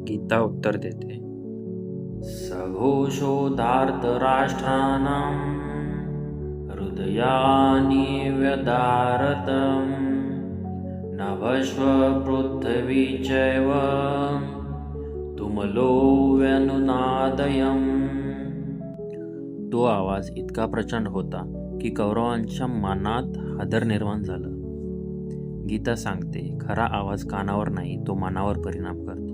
गीता उत्तर देते, सघोषोधार्तराष्ट्राणां हृदयानि व्यदारतं नभस्व पृथ्वी चैव तुमलो व्यनुनादयम्. तो आवाज इतका प्रचंड होता की कौरवांच्या मनात हादर निर्माण झालं. गीता सांगते, खरा आवाज कानावर नाही, तो मनावर परिणाम करतो.